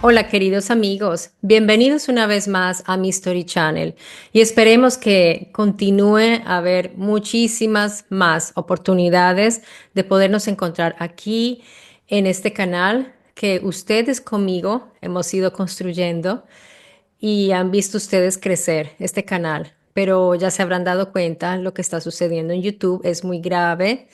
Hola queridos amigos, bienvenidos una vez más a mi Story Channel y esperemos que continúe a haber muchísimas más oportunidades de podernos encontrar aquí en este canal que ustedes conmigo hemos ido construyendo y han visto ustedes crecer este canal, pero ya se habrán dado cuenta lo que está sucediendo en YouTube es muy grave.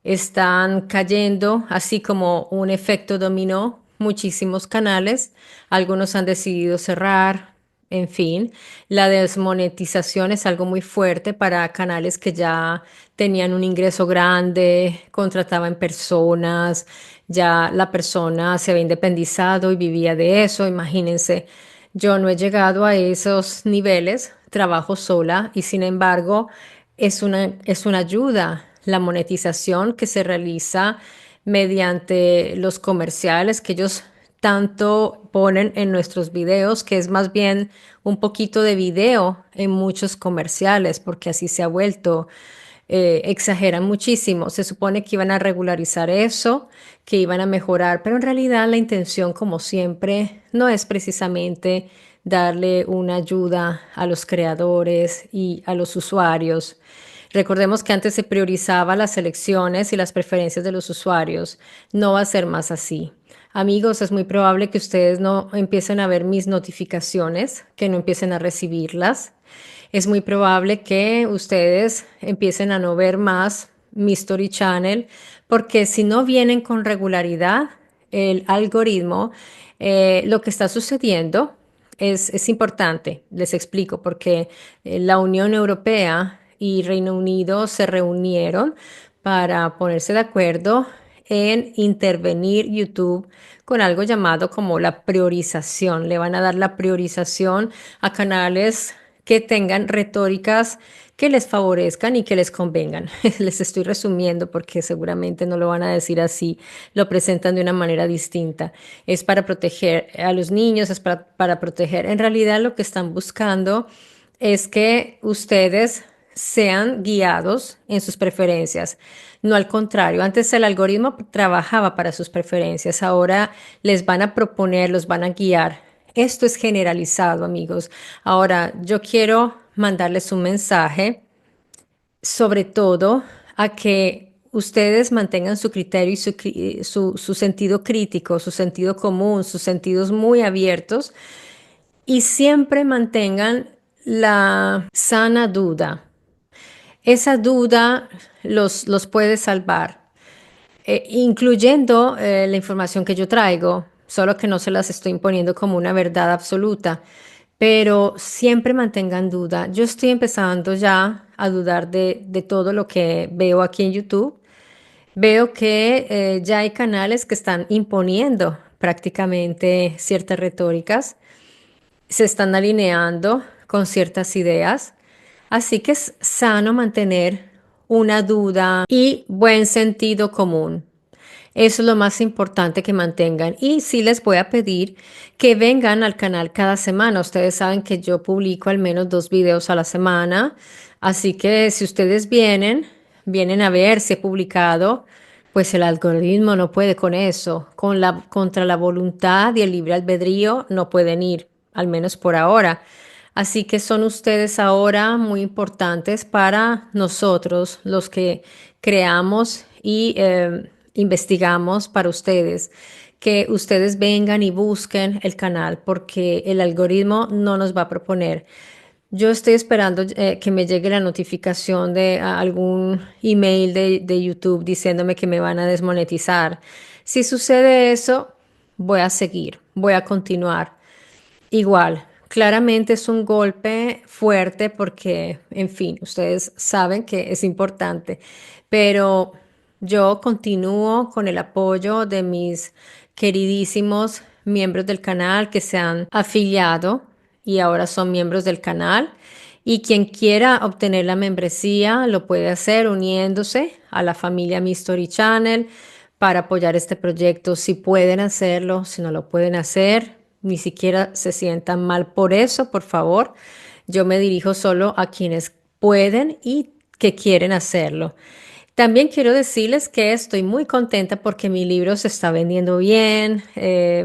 Están cayendo, así como un efecto dominó, muchísimos canales. Algunos han decidido cerrar. En fin, la desmonetización es algo muy fuerte para canales que ya tenían un ingreso grande, contrataban personas, ya la persona se había independizado y vivía de eso. Imagínense, yo no he llegado a esos niveles, trabajo sola y sin embargo es una ayuda la monetización que se realiza mediante los comerciales que ellos tanto ponen en nuestros videos, que es más bien un poquito de video en muchos comerciales, porque así se ha vuelto. Exageran muchísimo. Se supone que iban a regularizar eso, que iban a mejorar, pero en realidad la intención, como siempre, no es precisamente darle una ayuda a los creadores y a los usuarios. Recordemos que antes se priorizaba las elecciones y las preferencias de los usuarios. No va a ser más así. Amigos, es muy probable que ustedes no empiecen a ver mis notificaciones, que no empiecen a recibirlas. Es muy probable que ustedes empiecen a no ver más mi Story Channel, porque si no vienen con regularidad, el algoritmo, lo que está sucediendo es importante. Les explico, porque la Unión Europea y Reino Unido se reunieron para ponerse de acuerdo en intervenir YouTube con algo llamado como la priorización. Le van a dar la priorización a canales que tengan retóricas que les favorezcan y que les convengan. Les estoy resumiendo porque seguramente no lo van a decir así, lo presentan de una manera distinta. Es para proteger a los niños, es para proteger. En realidad lo que están buscando es que ustedes sean guiados en sus preferencias, no al contrario. Antes el algoritmo trabajaba para sus preferencias, ahora les van a proponer, los van a guiar. Esto es generalizado, amigos. Ahora, yo quiero mandarles un mensaje, sobre todo a que ustedes mantengan su criterio y su sentido crítico, su sentido común, sus sentidos muy abiertos y siempre mantengan la sana duda. Esa duda los puede salvar, incluyendo la información que yo traigo, solo que no se las estoy imponiendo como una verdad absoluta, pero siempre mantengan duda. Yo estoy empezando ya a dudar de todo lo que veo aquí en YouTube. Veo que ya hay canales que están imponiendo prácticamente ciertas retóricas, se están alineando con ciertas ideas. Así que es sano mantener una duda y buen sentido común. Eso es lo más importante que mantengan. Y sí les voy a pedir que vengan al canal cada semana. Ustedes saben que yo publico al menos 2 videos a la semana. Así que si ustedes vienen a ver si he publicado, pues el algoritmo no puede con eso. Contra la voluntad y el libre albedrío no pueden ir, al menos por ahora. Así que son ustedes ahora muy importantes para nosotros, los que creamos y investigamos para ustedes. Que ustedes vengan y busquen el canal porque el algoritmo no nos va a proponer. Yo estoy esperando que me llegue la notificación de algún email de YouTube diciéndome que me van a desmonetizar. Si sucede eso, voy a seguir, voy a continuar. Igual, claramente es un golpe fuerte porque, en fin, ustedes saben que es importante, pero yo continúo con el apoyo de mis queridísimos miembros del canal que se han afiliado y ahora son miembros del canal. Y quien quiera obtener la membresía lo puede hacer uniéndose a la familia Mi Story Channel para apoyar este proyecto. Si pueden hacerlo, si no lo pueden hacer, ni siquiera se sientan mal por eso, por favor. Yo me dirijo solo a quienes pueden y que quieren hacerlo. También quiero decirles que estoy muy contenta porque mi libro se está vendiendo bien,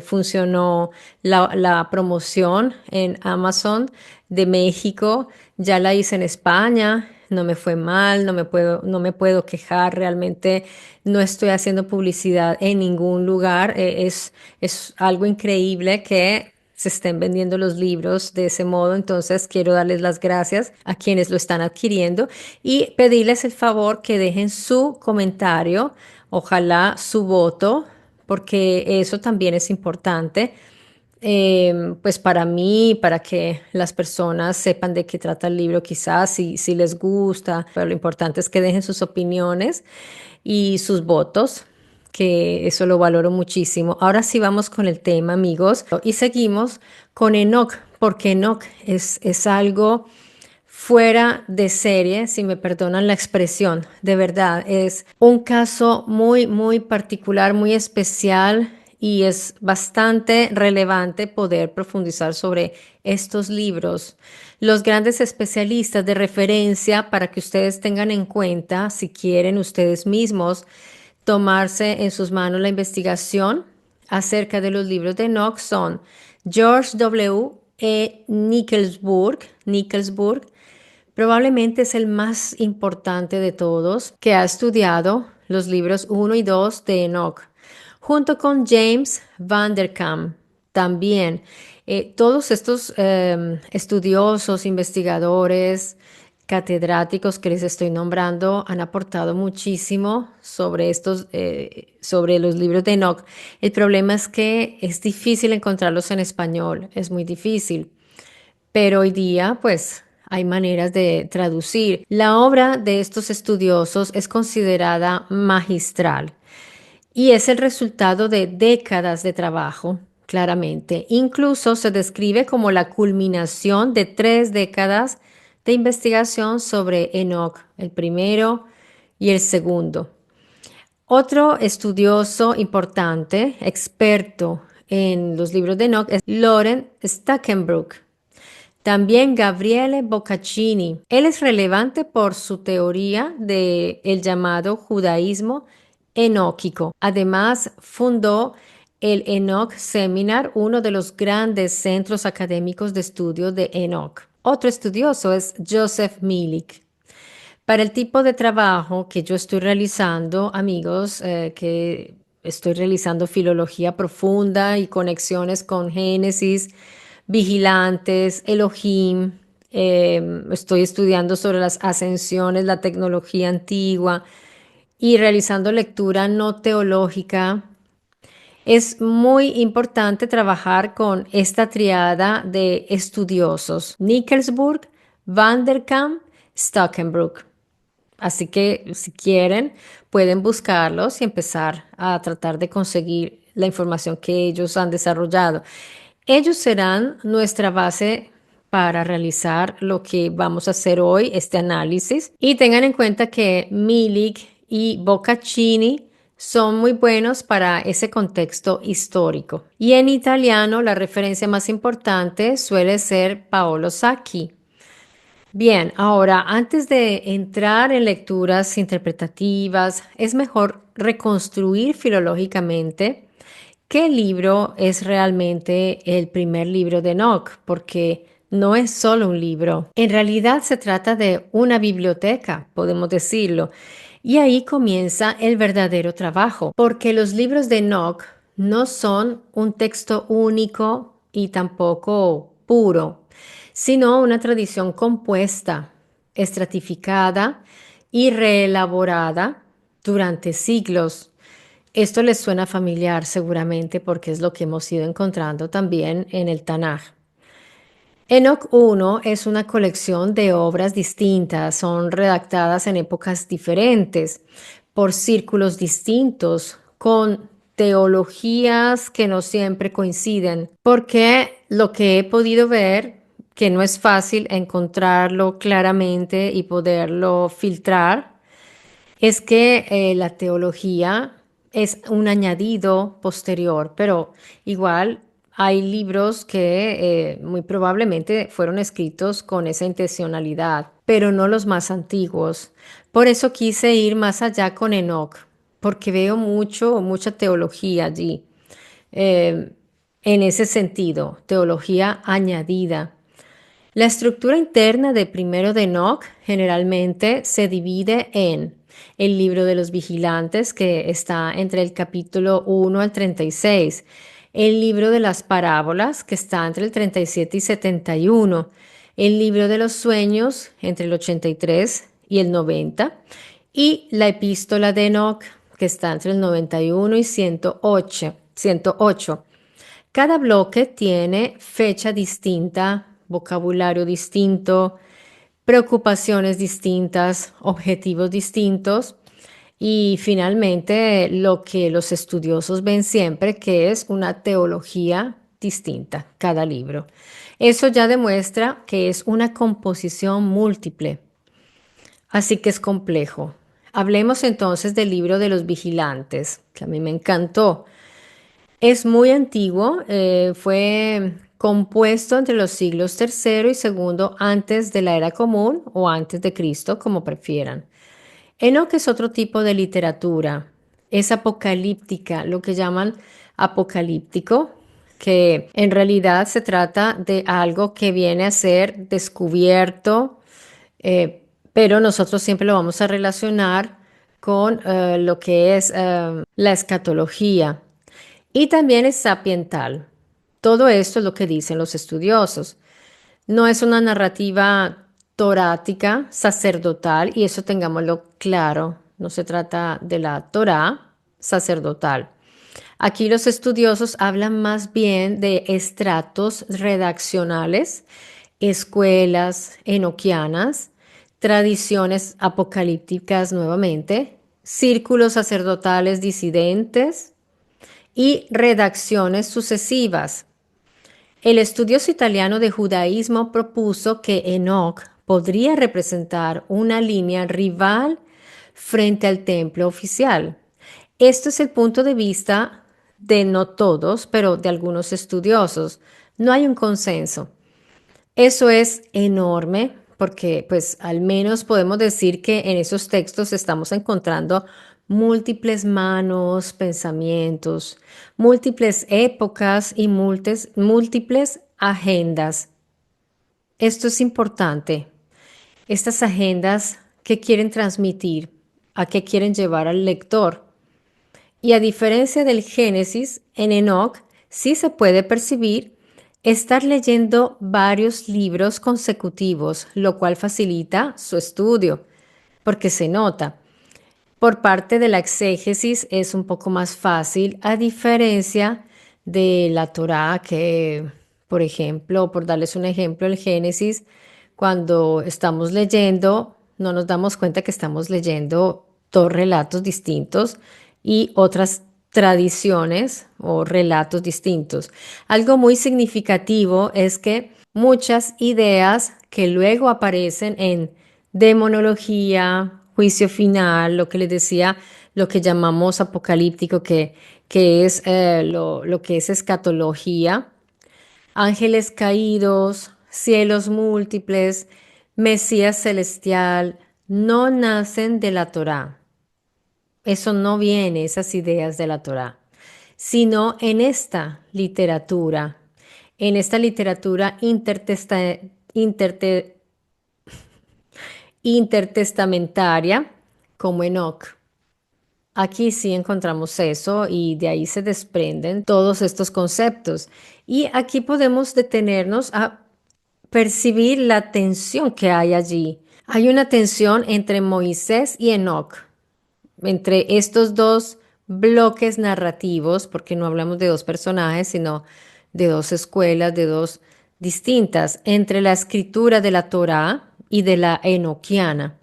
funcionó la promoción en Amazon de México, ya la hice en España, no me fue mal, no me puedo quejar, realmente no estoy haciendo publicidad en ningún lugar, es algo increíble que se estén vendiendo los libros de ese modo. Entonces quiero darles las gracias a quienes lo están adquiriendo y pedirles el favor que dejen su comentario, ojalá su voto, porque eso también es importante. Pues para mí, para que las personas sepan de qué trata el libro, quizás si les gusta, pero lo importante es que dejen sus opiniones y sus votos, que eso lo valoro muchísimo. Ahora sí vamos con el tema, amigos, y seguimos con Enoch, porque Enoch es algo fuera de serie, si me perdonan la expresión, de verdad, es un caso muy, muy particular, muy especial y es bastante relevante poder profundizar sobre estos libros. Los grandes especialistas de referencia para que ustedes tengan en cuenta, si quieren ustedes mismos tomarse en sus manos la investigación acerca de los libros de Enoch son George W. Nickelsburg, probablemente es el más importante de todos, que ha estudiado los libros uno y 2 de Enoch, junto con James Van der Kam. También todos estos estudiosos, investigadores, catedráticos que les estoy nombrando han aportado muchísimo sobre sobre los libros de Enoch. El problema es que es difícil encontrarlos en español, es muy difícil. Pero hoy día, pues, hay maneras de traducir. La obra de estos estudiosos es considerada magistral y es el resultado de décadas de trabajo, claramente. Incluso se describe como la culminación de 3 décadas de investigación sobre Enoch, el primero y el segundo. Otro estudioso importante, experto en los libros de Enoch, es Loren Stackenbrook. También Gabriele Boccaccini. Él es relevante por su teoría del llamado judaísmo enóquico. Además, fundó el Enoch Seminar, uno de los grandes centros académicos de estudio de Enoch. Otro estudioso es Joseph Milik. Para el tipo de trabajo que yo estoy realizando, amigos, que estoy realizando filología profunda y conexiones con Génesis, Vigilantes, Elohim, estoy estudiando sobre las ascensiones, la tecnología antigua y realizando lectura no teológica. Es muy importante trabajar con esta triada de estudiosos, Nickelsburg, Van der Kam, Stockenbrook. Así que si quieren, pueden buscarlos y empezar a tratar de conseguir la información que ellos han desarrollado. Ellos serán nuestra base para realizar lo que vamos a hacer hoy, este análisis. Y tengan en cuenta que Milik y Boccaccini son muy buenos para ese contexto histórico. Y en italiano, la referencia más importante suele ser Paolo Sacchi. Bien, ahora, antes de entrar en lecturas interpretativas, es mejor reconstruir filológicamente qué libro es realmente el primer libro de Enoch, porque no es solo un libro. En realidad se trata de una biblioteca, podemos decirlo. Y ahí comienza el verdadero trabajo, porque los libros de Enoch no son un texto único y tampoco puro, sino una tradición compuesta, estratificada y reelaborada durante siglos. Esto les suena familiar seguramente porque es lo que hemos ido encontrando también en el Tanaj. Enoch 1 es una colección de obras distintas, son redactadas en épocas diferentes, por círculos distintos, con teologías que no siempre coinciden, porque lo que he podido ver, que no es fácil encontrarlo claramente y poderlo filtrar, es que la teología es un añadido posterior, pero igual hay libros que muy probablemente fueron escritos con esa intencionalidad, pero no los más antiguos. Por eso quise ir más allá con Enoch, porque veo mucha teología allí. eh, en ese sentido, teología añadida. La estructura interna de primero de Enoch generalmente se divide en el libro de los vigilantes, que está entre el capítulo 1 al 36, el libro de las parábolas, que está entre el 37 y 71, el libro de los sueños, entre el 83 y el 90, y la epístola de Enoch, que está entre el 91 y 108. Cada bloque tiene fecha distinta, vocabulario distinto, preocupaciones distintas, objetivos distintos y finalmente lo que los estudiosos ven siempre, que es una teología distinta, cada libro. Eso ya demuestra que es una composición múltiple, así que es complejo. Hablemos entonces del libro de los vigilantes, que a mí me encantó. Es muy antiguo, fue compuesto entre los siglos tercero y segundo antes de la era común o antes de Cristo, como prefieran. Enoch es otro tipo de literatura, es apocalíptica, lo que llaman apocalíptico, que en realidad se trata de algo que viene a ser descubierto, pero nosotros siempre lo vamos a relacionar con lo que es la escatología. Y también es sapiental. Todo esto es lo que dicen los estudiosos. No es una narrativa torática, sacerdotal, y eso tengámoslo claro. No se trata de la Torá sacerdotal. Aquí los estudiosos hablan más bien de estratos redaccionales, escuelas enoquianas, tradiciones apocalípticas nuevamente, círculos sacerdotales disidentes, y redacciones sucesivas. El estudioso italiano de judaísmo propuso que Enoch podría representar una línea rival frente al templo oficial. Esto es el punto de vista de no todos, pero de algunos estudiosos. No hay un consenso. Eso es enorme porque pues al menos podemos decir que en esos textos estamos encontrando múltiples manos, pensamientos, múltiples épocas y múltiples agendas. Esto es importante. Estas agendas, ¿qué quieren transmitir? ¿A qué quieren llevar al lector? Y a diferencia del Génesis, en Enoch sí se puede percibir estar leyendo varios libros consecutivos, lo cual facilita su estudio, porque se nota. Por parte de la exégesis es un poco más fácil, a diferencia de la Torá, que, por ejemplo, por darles un ejemplo, el Génesis, cuando estamos leyendo, no nos damos cuenta que estamos leyendo dos relatos distintos y otras tradiciones o relatos distintos. Algo muy significativo es que muchas ideas que luego aparecen en demonología, juicio final, lo que les decía, lo que llamamos apocalíptico, que es lo que es escatología, ángeles caídos, cielos múltiples, Mesías celestial, no nacen de la Torá. Eso no viene, esas ideas de la Torá, sino en esta literatura intertestamentaria, como Enoch. Aquí sí encontramos eso y de ahí se desprenden todos estos conceptos. Y aquí podemos detenernos a percibir la tensión que hay allí. Hay una tensión entre Moisés y Enoch, entre estos dos bloques narrativos, porque no hablamos de dos personajes, sino de dos escuelas, de dos distintas, entre la escritura de la Torá y de la enoquiana.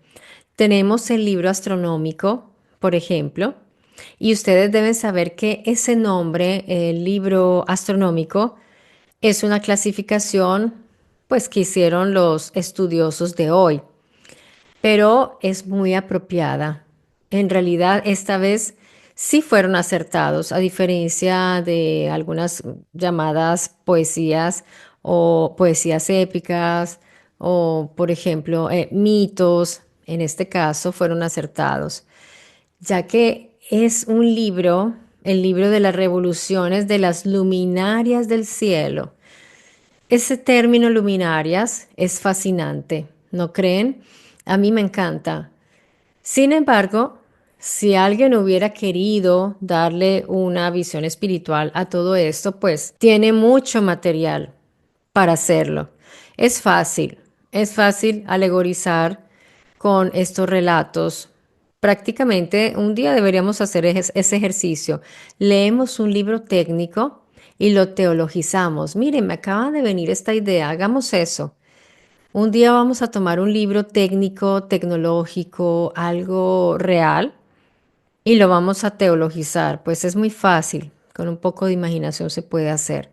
Tenemos el libro astronómico, por ejemplo, y ustedes deben saber que ese nombre, el libro astronómico, es una clasificación pues que hicieron los estudiosos de hoy, pero es muy apropiada. En realidad, esta vez sí fueron acertados, a diferencia de algunas llamadas poesías o poesías épicas o, por ejemplo, mitos, en este caso, fueron acertados, ya que es un libro, el libro de las revoluciones de las luminarias del cielo. Ese término luminarias es fascinante, ¿no creen? A mí me encanta. Sin embargo, si alguien hubiera querido darle una visión espiritual a todo esto, pues tiene mucho material para hacerlo. Es es fácil alegorizar con estos relatos. Prácticamente un día deberíamos hacer ese ejercicio. Leemos un libro técnico y lo teologizamos. Miren, me acaba de venir esta idea, hagamos eso. Un día vamos a tomar un libro técnico, tecnológico, algo real, y lo vamos a teologizar. Pues es muy fácil, con un poco de imaginación se puede hacer.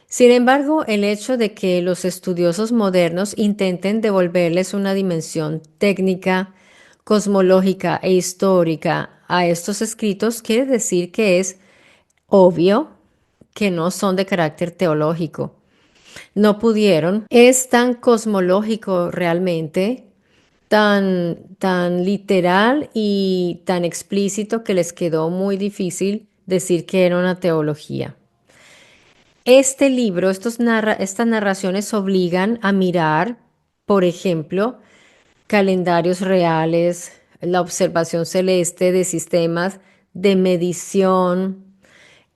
Sin embargo, el hecho de que los estudiosos modernos intenten devolverles una dimensión técnica, cosmológica e histórica a estos escritos quiere decir que es obvio que no son de carácter teológico. No pudieron. Es tan cosmológico realmente, tan literal y tan explícito que les quedó muy difícil decir que era una teología. Este libro, estas narraciones obligan a mirar, por ejemplo, calendarios reales, la observación celeste de sistemas de medición,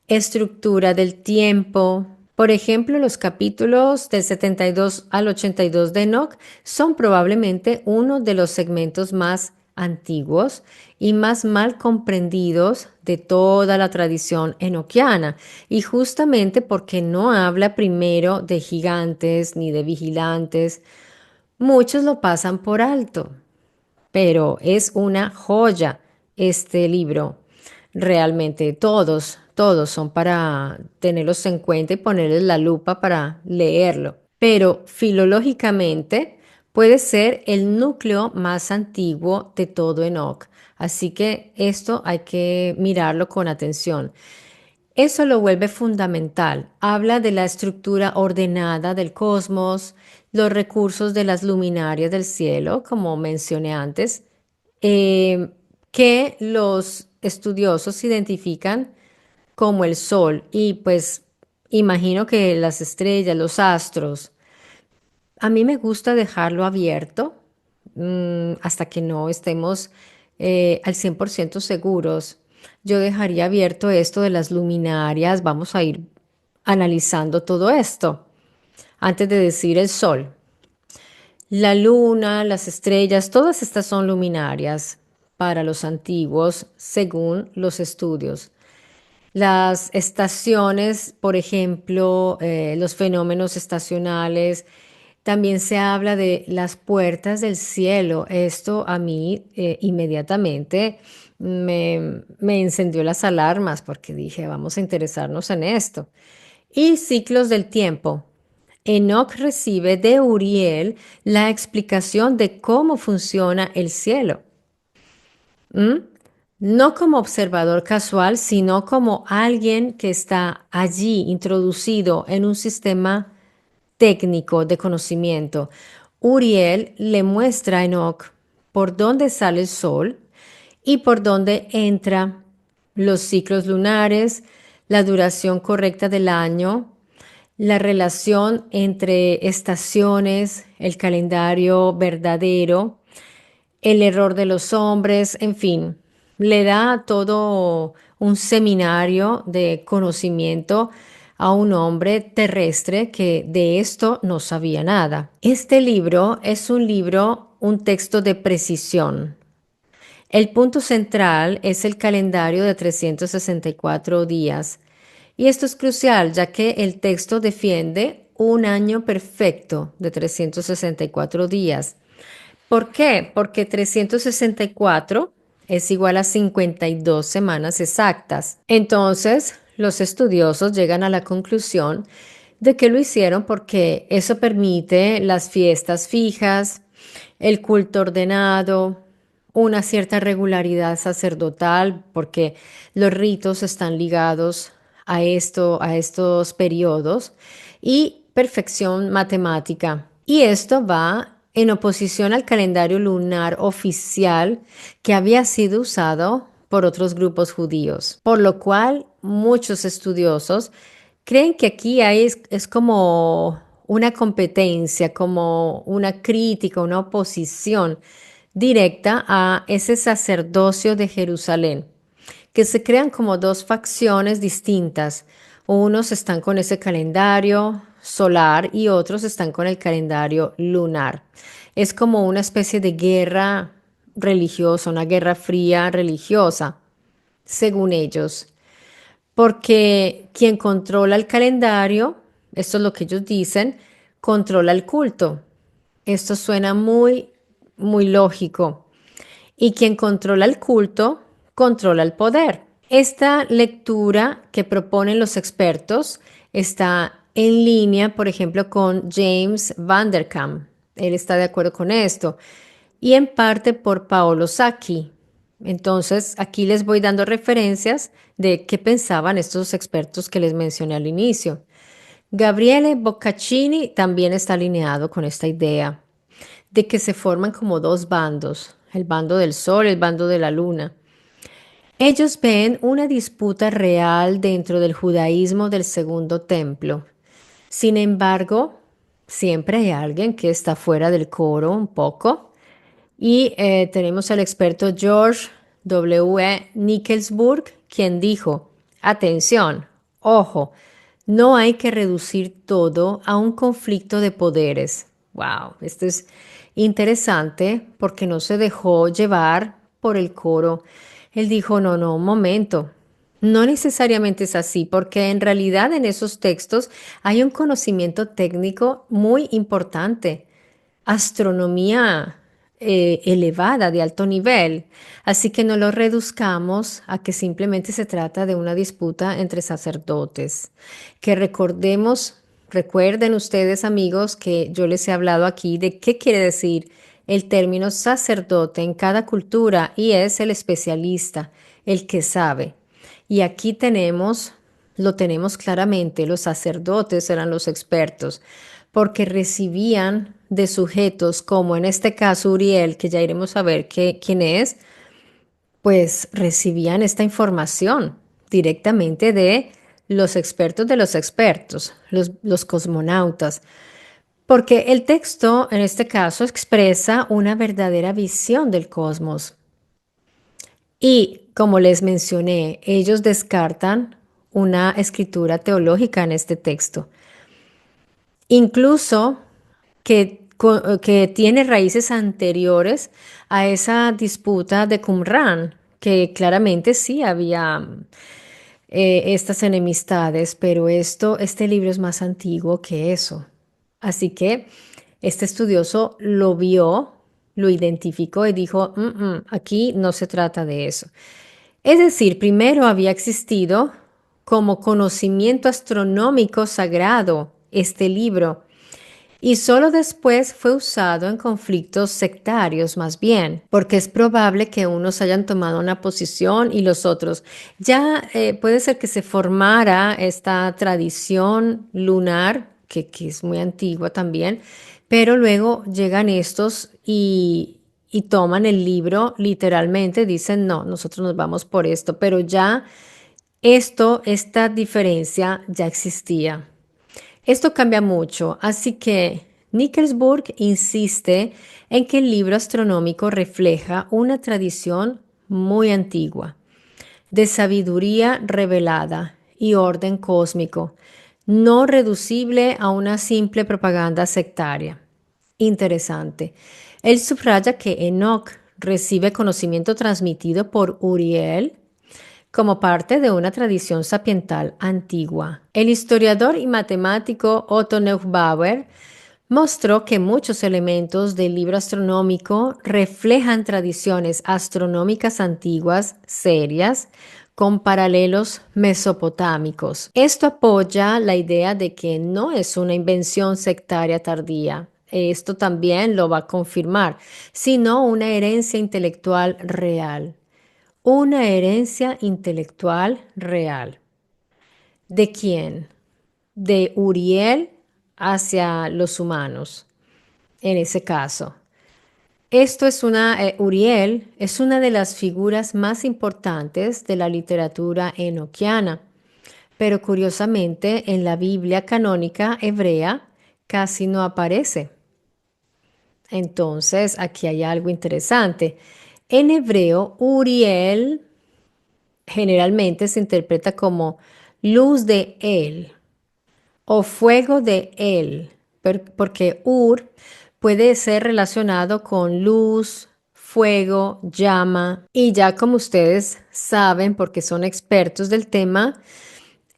estructura del tiempo. Por ejemplo, los capítulos del 72 al 82 de Enoch son probablemente uno de los segmentos más antiguos y más mal comprendidos de toda la tradición enoquiana, y justamente porque no habla primero de gigantes ni de vigilantes, muchos lo pasan por alto, pero es una joya este libro. Realmente todos son para tenerlos en cuenta y ponerles la lupa para leerlo. Pero filológicamente puede ser el núcleo más antiguo de todo Enoch. Así que esto hay que mirarlo con atención. Eso lo vuelve fundamental. Habla de la estructura ordenada del cosmos, los recursos de las luminarias del cielo, como mencioné antes, eh, que los estudiosos identifican como el sol y pues imagino que las estrellas, los astros. A mí me gusta dejarlo abierto hasta que no estemos al 100% seguros. Yo dejaría abierto esto de las luminarias. Vamos a ir analizando todo esto antes de decir el sol. La luna, las estrellas, todas estas son luminarias para los antiguos, según los estudios. Las estaciones, por ejemplo, los fenómenos estacionales, también se habla de las puertas del cielo. Esto a mí inmediatamente me encendió las alarmas porque dije, vamos a interesarnos en esto. Y ciclos del tiempo. Enoch recibe de Uriel la explicación de cómo funciona el cielo. ¿Mm? No como observador casual, sino como alguien que está allí introducido en un sistema técnico de conocimiento. Uriel le muestra a Enoch por dónde sale el sol y por dónde entra los ciclos lunares, la duración correcta del año, la relación entre estaciones, el calendario verdadero, el error de los hombres, en fin, le da todo un seminario de conocimiento a un hombre terrestre que de esto no sabía nada. Este libro es un libro, un texto de precisión. El punto central es el calendario de 364 días. Y esto es crucial, ya que el texto defiende un año perfecto de 364 días. ¿Por qué? Porque 364 es igual a 52 semanas exactas. Entonces, los estudiosos llegan a la conclusión de que lo hicieron porque eso permite las fiestas fijas, el culto ordenado, una cierta regularidad sacerdotal, porque los ritos están ligados a estos periodos, y perfección matemática. Y esto va en oposición al calendario lunar oficial que había sido usado por otros grupos judíos, por lo cual muchos estudiosos creen que aquí es como una competencia, como una crítica, una oposición directa a ese sacerdocio de Jerusalén, que se crean como dos facciones distintas. Unos están con ese calendario solar y otros están con el calendario lunar. Es como una especie de guerra religiosa, una guerra fría religiosa, según ellos, porque quien controla el calendario, esto es lo que ellos dicen, controla el culto. Esto suena muy lógico. Y quien controla el culto, controla el poder. Esta lectura que proponen los expertos está en línea, por ejemplo, con James Van der Kam. Él está de acuerdo con esto. Y en parte por Paolo Sacchi. Entonces, aquí les voy dando referencias de qué pensaban estos expertos que les mencioné al inicio. Gabriele Boccaccini también está alineado con esta idea de que se forman como dos bandos, el bando del sol, el bando de la luna. Ellos ven una disputa real dentro del judaísmo del segundo templo. Sin embargo, siempre hay alguien que está fuera del coro un poco. Y tenemos al experto George W. Nickelsburg, quien dijo, atención, ojo, no hay que reducir todo a un conflicto de poderes. Wow, esto es interesante porque no se dejó llevar por el coro. Él dijo, no, un momento. No necesariamente es así, porque en realidad en esos textos hay un conocimiento técnico muy importante, astronomía elevada, de alto nivel. Así que no lo reduzcamos a que simplemente se trata de una disputa entre sacerdotes. Que recuerden ustedes amigos que yo les he hablado aquí de qué quiere decir el término sacerdote en cada cultura y es el especialista, el que sabe. Y aquí lo tenemos claramente, los sacerdotes eran los expertos, porque recibían de sujetos como en este caso Uriel, que ya iremos a ver quién es, pues recibían esta información directamente de los expertos, los cosmonautas, porque el texto en este caso expresa una verdadera visión del cosmos. Y como les mencioné, ellos descartan una escritura teológica en este texto, incluso que tiene raíces anteriores a esa disputa de Qumran, que claramente sí había estas enemistades, pero este libro es más antiguo que eso. Así que este estudioso lo vio, lo identificó y dijo, aquí no se trata de eso. Es decir, primero había existido como conocimiento astronómico sagrado este libro y solo después fue usado en conflictos sectarios más bien, porque es probable que unos hayan tomado una posición y los otros. Ya puede ser que se formara esta tradición lunar, que es muy antigua también, pero luego llegan estos y toman el libro literalmente, dicen, no, nosotros nos vamos por esto, pero ya esta diferencia ya existía. Esto cambia mucho, así que Nickelsburg insiste en que el libro astronómico refleja una tradición muy antigua, de sabiduría revelada y orden cósmico, no reducible a una simple propaganda sectaria. Interesante. Él subraya que Enoch recibe conocimiento transmitido por Uriel como parte de una tradición sapiental antigua. El historiador y matemático Otto Neubauer mostró que muchos elementos del libro astronómico reflejan tradiciones astronómicas antiguas serias con paralelos mesopotámicos. Esto apoya la idea de que no es una invención sectaria tardía. esto también lo va a confirmar, sino una herencia intelectual real. Una herencia intelectual real. ¿De quién? De Uriel hacia los humanos, en ese caso. Uriel es una de las figuras más importantes de la literatura enoquiana, pero curiosamente en la Biblia canónica hebrea casi no aparece. Entonces, aquí hay algo interesante. En hebreo, Uriel generalmente se interpreta como luz de él o fuego de él, porque Ur puede ser relacionado con luz, fuego, llama, y ya como ustedes saben, porque son expertos del tema,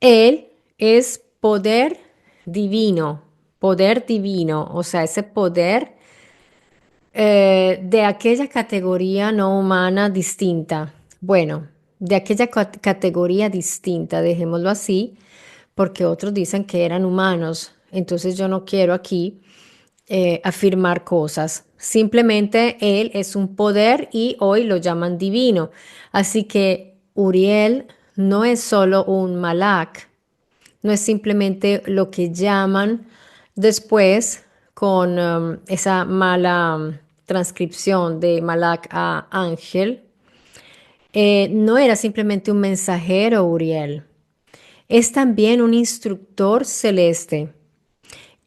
él es poder divino, o sea, ese poder de aquella categoría no humana distinta. Bueno, de aquella categoría distinta, dejémoslo así, porque otros dicen que eran humanos. Entonces yo no quiero aquí afirmar cosas. Simplemente él es un poder y hoy lo llaman divino. Así que Uriel no es solo un malak, no es simplemente lo que llaman después con esa mala transcripción de malak a ángel. No era simplemente un mensajero Uriel, es también un instructor celeste,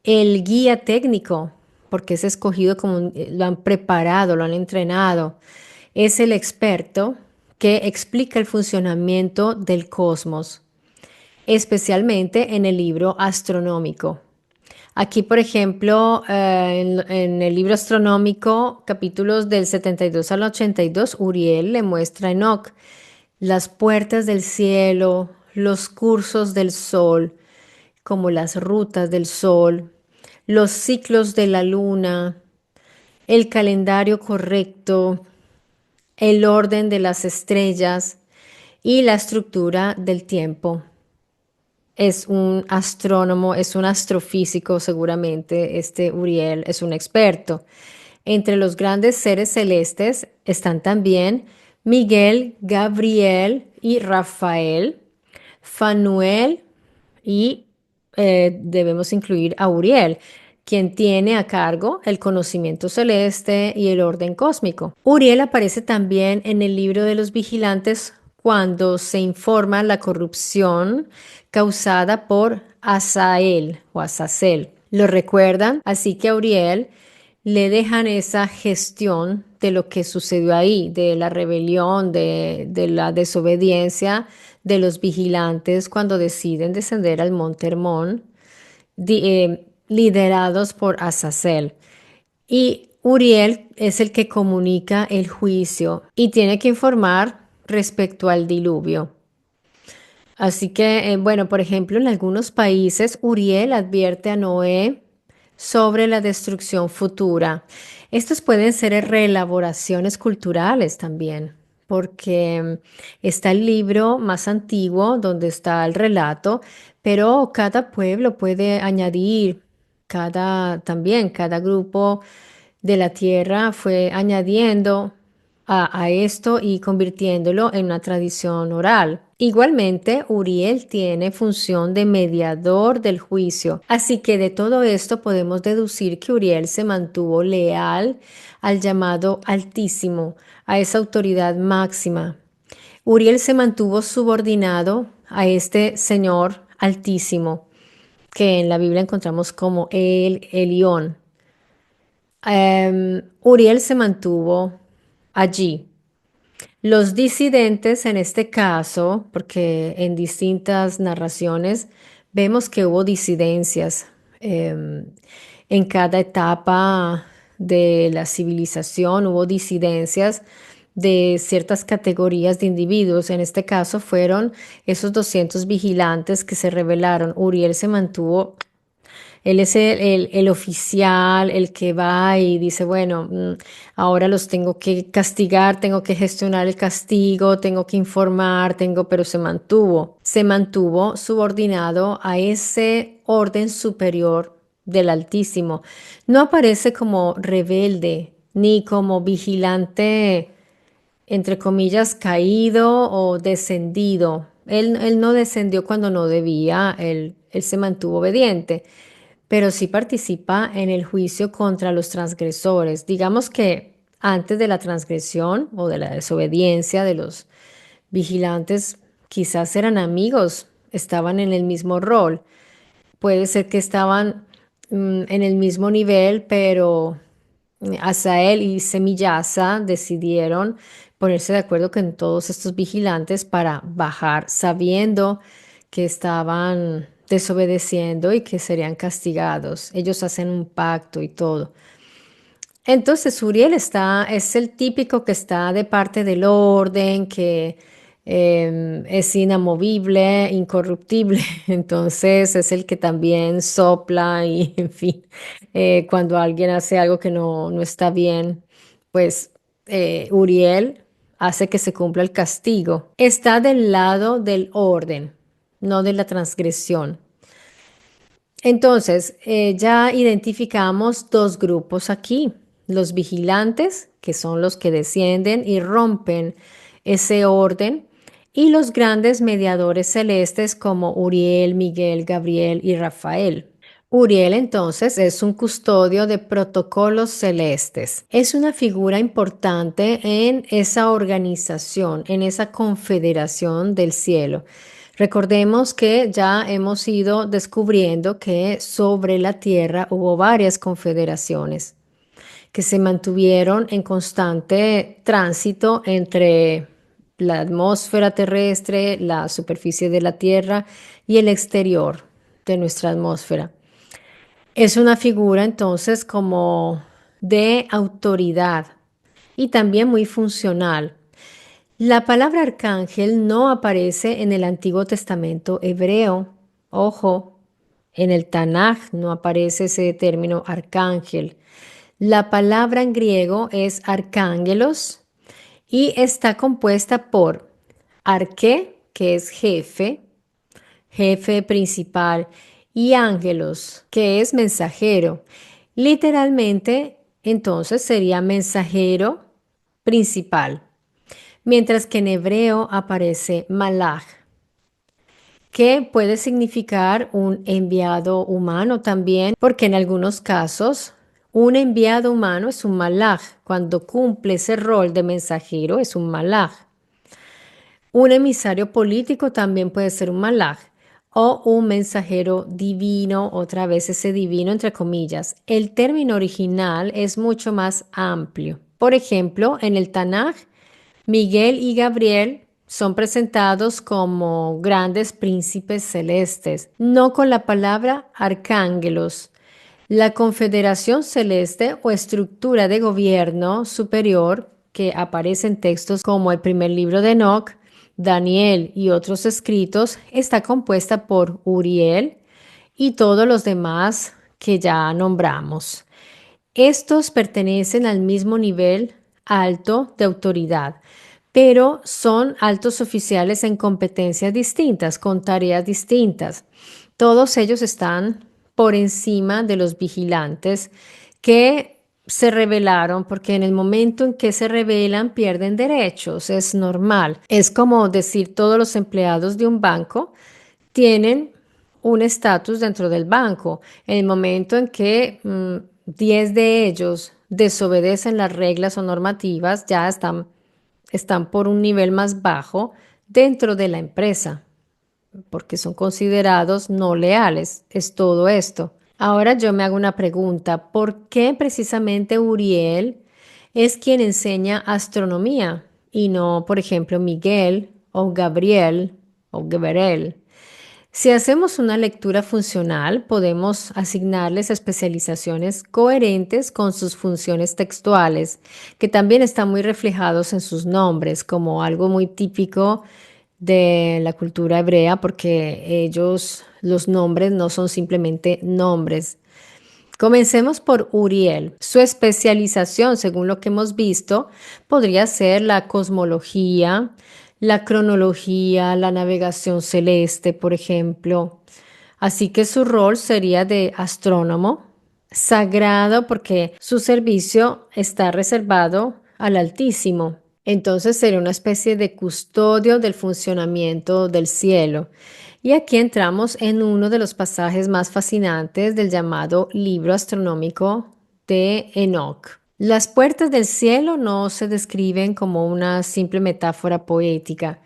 el guía técnico, porque es escogido como lo han preparado, lo han entrenado. Es el experto que explica el funcionamiento del cosmos, especialmente en el libro astronómico. Aquí, por ejemplo, en el libro astronómico, capítulos del 72 al 82, Uriel le muestra a Enoch las puertas del cielo, los cursos del sol, como las rutas del sol, los ciclos de la luna, el calendario correcto, el orden de las estrellas y la estructura del tiempo. Es un astrónomo, es un astrofísico seguramente, este Uriel es un experto. Entre los grandes seres celestes están también Miguel, Gabriel y Rafael, Fanuel y debemos incluir a Uriel, quien tiene a cargo el conocimiento celeste y el orden cósmico. Uriel aparece también en el libro de los vigilantes cuando se informa la corrupción causada por Asael o Azazel. ¿Lo recuerdan? Así que a Uriel le dejan esa gestión de lo que sucedió ahí, de la rebelión, de la desobediencia de los vigilantes cuando deciden descender al Monte Hermón, liderados por Azazel. Y Uriel es el que comunica el juicio y tiene que informar respecto al diluvio. Así que, bueno, por ejemplo, en algunos países, Uriel advierte a Noé sobre la destrucción futura. Estos pueden ser reelaboraciones culturales también, porque está el libro más antiguo donde está el relato, pero cada pueblo puede añadir, cada grupo de la tierra fue añadiendo a esto y convirtiéndolo en una tradición oral. Igualmente, Uriel tiene función de mediador del juicio, así que de todo esto podemos deducir que Uriel se mantuvo leal al llamado Altísimo, a esa autoridad máxima. Uriel se mantuvo subordinado a este Señor Altísimo, que en la Biblia encontramos como el Elión. Uriel se mantuvo allí. Los disidentes en este caso, porque en distintas narraciones vemos que hubo disidencias en cada etapa de la civilización, hubo disidencias de ciertas categorías de individuos. En este caso fueron esos 200 vigilantes que se rebelaron. Uriel se mantuvo, él es el oficial, el que va y dice, bueno, ahora los tengo que castigar, tengo que gestionar el castigo, tengo que informar, pero se mantuvo subordinado a ese orden superior del Altísimo. No aparece como rebelde ni como vigilante, entre comillas, caído o descendido. Él no descendió cuando no debía, él se mantuvo obediente, pero sí participa en el juicio contra los transgresores. Digamos que antes de la transgresión o de la desobediencia de los vigilantes, quizás eran amigos, estaban en el mismo rol. Puede ser que estaban en el mismo nivel, pero Asael y Semillasa decidieron ponerse de acuerdo con todos estos vigilantes para bajar, sabiendo que estaban desobedeciendo y que serían castigados. Ellos hacen un pacto y todo. Entonces Uriel es el típico que está de parte del orden, que es inamovible, incorruptible. Entonces es el que también sopla y, en fin, cuando alguien hace algo que no está bien, pues Uriel hace que se cumpla el castigo. Está del lado del orden, no de la transgresión. Entonces, ya identificamos dos grupos aquí, los vigilantes, que son los que descienden y rompen ese orden, y los grandes mediadores celestes como Uriel, Miguel, Gabriel y Rafael. Uriel entonces es un custodio de protocolos celestes. Es una figura importante en esa organización, en esa confederación del cielo. Recordemos que ya hemos ido descubriendo que sobre la tierra hubo varias confederaciones que se mantuvieron en constante tránsito entre la atmósfera terrestre, la superficie de la tierra y el exterior de nuestra atmósfera. Es una figura entonces como de autoridad y también muy funcional. La palabra arcángel no aparece en el Antiguo Testamento hebreo. Ojo, en el Tanaj no aparece ese término arcángel. La palabra en griego es arcángelos y está compuesta por arqué, que es jefe, jefe principal, y ángelos, que es mensajero. Literalmente, entonces sería mensajero principal, mientras que en hebreo aparece malach, que puede significar un enviado humano también, porque en algunos casos un enviado humano es un malach. Cuando cumple ese rol de mensajero es un malach. Un emisario político también puede ser un malaj o un mensajero divino, otra vez ese divino entre comillas. El término original es mucho más amplio. Por ejemplo, en el Tanaj, Miguel y Gabriel son presentados como grandes príncipes celestes, no con la palabra arcángelos. La confederación celeste o estructura de gobierno superior que aparece en textos como el primer libro de Enoch, Daniel y otros escritos está compuesta por Uriel y todos los demás que ya nombramos. Estos pertenecen al mismo nivel alto de autoridad, pero son altos oficiales en competencias distintas, con tareas distintas. Todos ellos están por encima de los vigilantes que se rebelaron, porque en el momento en que se rebelan pierden derechos, es normal. Es como decir todos los empleados de un banco tienen un estatus dentro del banco. En el momento en que 10 de ellos desobedecen las reglas o normativas, ya están por un nivel más bajo dentro de la empresa, porque son considerados no leales. Es todo esto. Ahora yo me hago una pregunta. ¿Por qué precisamente Uriel es quien enseña astronomía y no, por ejemplo, Miguel o Gabriel o Gabriel? Si hacemos una lectura funcional, podemos asignarles especializaciones coherentes con sus funciones textuales, que también están muy reflejados en sus nombres, como algo muy típico de la cultura hebrea, porque ellos, los nombres no son simplemente nombres. Comencemos por Uriel. Su especialización, según lo que hemos visto, podría ser la cosmología, la cronología, la navegación celeste, por ejemplo. Así que su rol sería de astrónomo, sagrado porque su servicio está reservado al Altísimo. Entonces sería una especie de custodio del funcionamiento del cielo. Y aquí entramos en uno de los pasajes más fascinantes del llamado libro astronómico de Enoch. Las puertas del cielo no se describen como una simple metáfora poética.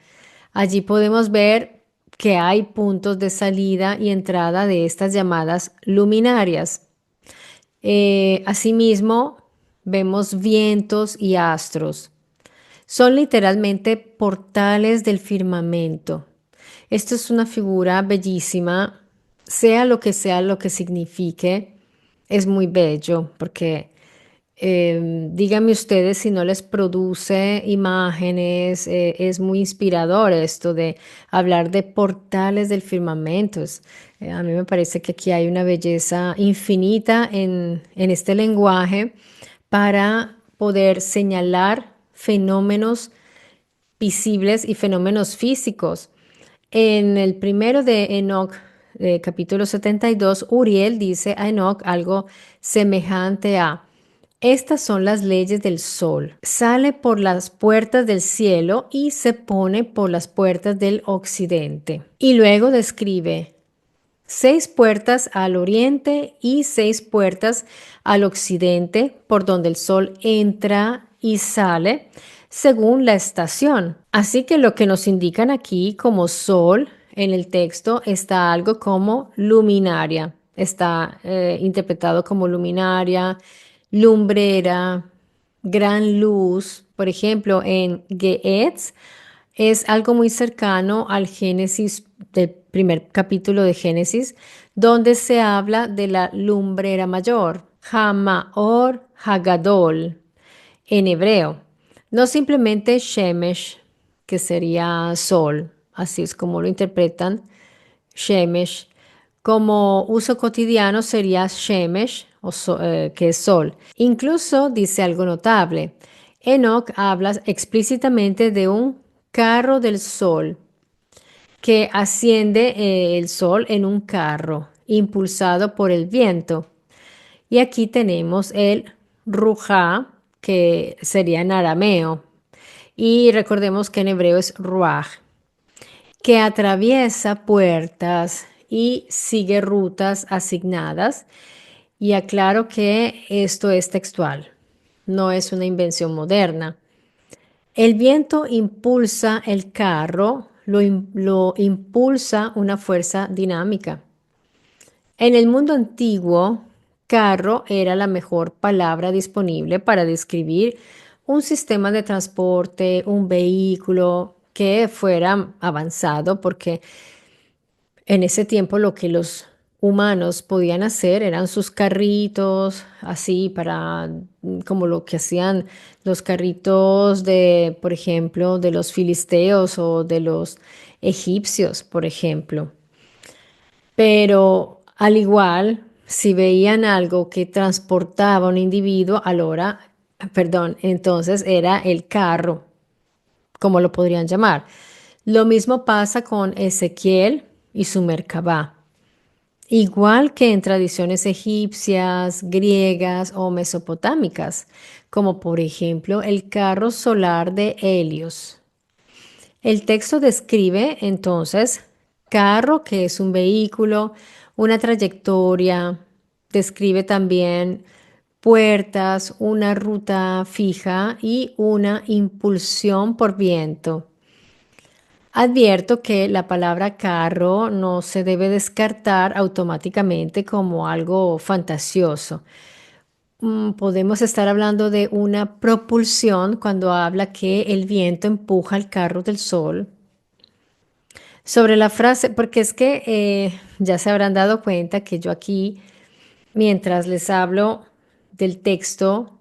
Allí podemos ver que hay puntos de salida y entrada de estas llamadas luminarias. Asimismo, vemos vientos y astros. Son literalmente portales del firmamento. Esto es una figura bellísima, sea lo que signifique, es muy bello porque díganme ustedes si no les produce imágenes, es muy inspirador esto de hablar de portales del firmamento. A mí me parece que aquí hay una belleza infinita en este lenguaje para poder señalar fenómenos visibles y fenómenos físicos. En el primero de Enoch, capítulo 72, Uriel dice a Enoch algo semejante a: estas son las leyes del sol. Sale por las puertas del cielo y se pone por las puertas del occidente. Y luego describe 6 puertas al oriente y 6 puertas al occidente, por donde el sol entra y sale según la estación. Así que lo que nos indican aquí como sol en el texto está algo como luminaria. Está interpretado como luminaria, lumbrera, gran luz. Por ejemplo, en Ge'ez es algo muy cercano al Génesis, del primer capítulo de Génesis, donde se habla de la lumbrera mayor, Hamaor Hagadol, en hebreo. No simplemente Shemesh, que sería sol, así es como lo interpretan, Shemesh. Como uso cotidiano sería Shemesh, que es sol. Incluso dice algo notable. Enoch habla explícitamente de un carro del sol, que asciende el sol en un carro impulsado por el viento. Y aquí tenemos el Ruja, que sería en arameo. Y recordemos que en hebreo es Ruach, que atraviesa puertas y sigue rutas asignadas. Y aclaro que esto es textual, no es una invención moderna. El viento impulsa el carro, lo impulsa una fuerza dinámica. En el mundo antiguo, carro era la mejor palabra disponible para describir un sistema de transporte, un vehículo que fuera avanzado, porque en ese tiempo lo que los humanos podían hacer eran sus carritos, así para, como lo que hacían los carritos de, por ejemplo, de los filisteos o de los egipcios, por ejemplo. Pero al igual, si veían algo que transportaba a un individuo, perdón, entonces era el carro, como lo podrían llamar. Lo mismo pasa con Ezequiel y su Merkabá. Igual que en tradiciones egipcias, griegas o mesopotámicas, como por ejemplo el carro solar de Helios. El texto describe entonces carro, que es un vehículo, una trayectoria, describe también puertas, una ruta fija y una impulsión por viento. Advierto que la palabra carro no se debe descartar automáticamente como algo fantasioso. Podemos estar hablando de una propulsión cuando habla que el viento empuja el carro del sol. Sobre la frase, porque es que ya se habrán dado cuenta que yo aquí, mientras les hablo del texto,